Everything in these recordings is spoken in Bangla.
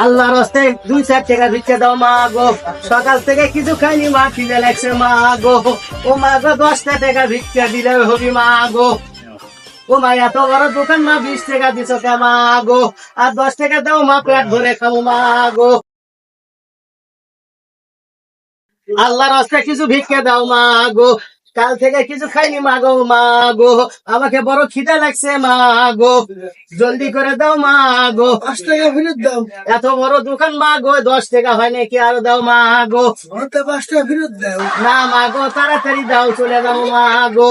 আল্লাহর রাস্তায় 2-4 টাকা ভিক্ষা দাও মা গো, সকাল থেকে কিছু খাইনি মা, খিদে লাগছে মা গো। ও মা গো 10 টাকা ভিক্ষা দিলে হবি মা গো। ও মা এত বড় দোকান মা, 20 টাকা দিছ কে মা গো, আর 10 টাকা দাও মা, পেট ভরে খাবো মা গো। আল্লাহর রাস্তায় কিছু ভিক্ষা দাও মা গো, কাল থেকে কিছু খাইনি মা গো। মা গো আমাকে বড় খিদে লাগছে মা গো, জলদি করে দাও মা গো। 5 টাকা ফেরত দাও, এত বড় দোকান মা গো, 10 টাকা হয় নাকি, আর দাও মা গো। 5 টাকা ফেরত দাও না মা গো, তাড়াতাড়ি দাও, চলে দাও মা গো।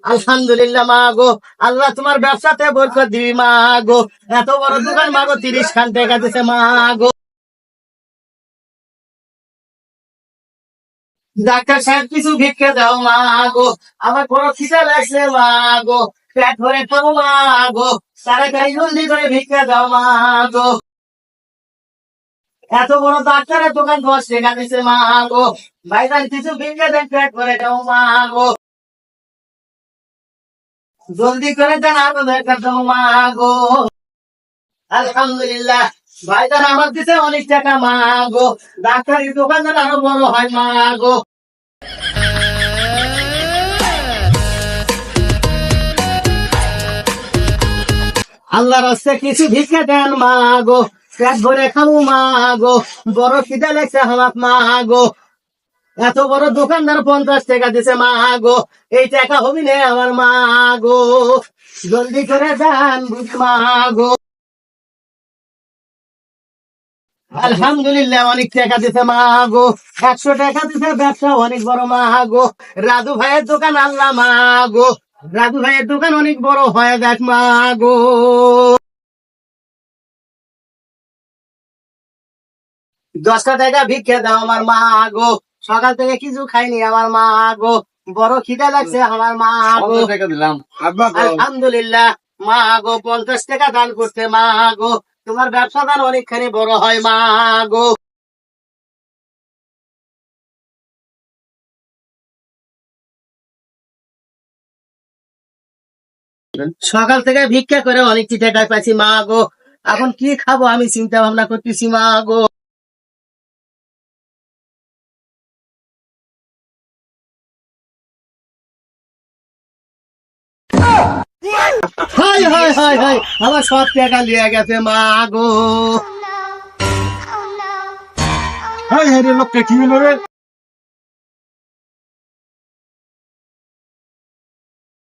আলহামদুলিল্লাহ মা গো, আল্লাহ তোমার ব্যবসাতে বরকত দিবি মা গো। এত বড় দোকান মা গো, 30 খান টাকা দিছে মা গো। ডাক্তার সাহেব কিছু ভিক্ষা দাও মা গো, আমার বড় খিদে লাগছে মা গো, পেট ভরে খাবো মা গো, তাড়াতাড়ি জলদি করে ভিক্ষা দাও মা গো। এত বড় ডাক্তারের দোকান 10 টাকা দিছে মা গো, ভাইজান কিছু ভিক্ষা দেন, পেট ভরে দাও মা গো, জলদি করে দেন, আরো দরকার দাও মা গো। আলহামদুলিল্লাহ ভাইজান আমার দিছে অনেক টাকা মা গো, ডাক্তারের দোকান যেন আরো বড় হয় মা গো। আল্লাহর রাস্তায় কিছু ভিক্ষা দেন মা গো, পেট ভরে খাবো মা গো, বড় খিদে লাগছে আমার মা গো। এত বড় দোকানদার 50 টাকা দিছে মা গো, এই টাকা হবি না আমার মা গো, জলদি করে দেন মা গো। আলহামদুলিল্লাহ অনেক টাকা দিছে মা গো, 100 টাকা দিছে, ব্যবসা অনেক বড় মা গো। রাজু ভাইয়ের দোকান আল্লাহ মা গো, রাজু ভাইয়ের দোকান অনেক বড় হয় দেখ মা গো। 10 টাকা ভিক্ষা দাও আমার মা গো, সকাল থেকে কিছু খাইনি আমার মা গো, বড় খিদে লাগছে আমার মা গো। আলহামদুলিল্লাহ মা গো, 50 টাকা দান করতে মা গো, তোমার ব্যবসা দান অনেকখানি বড় হয় মা গো। সকাল থেকে ভিক্ষা করে অনেক টাকা পাইছি মা গো, এখন কি খাবো আমি চিন্তা ভাবনা করতেছি মা গো। হাই হাই হাই হাই, আমার সব টাকা লিয়ে গেছে মা গো। হাই হাই রে, লোকটা কি হলো রে?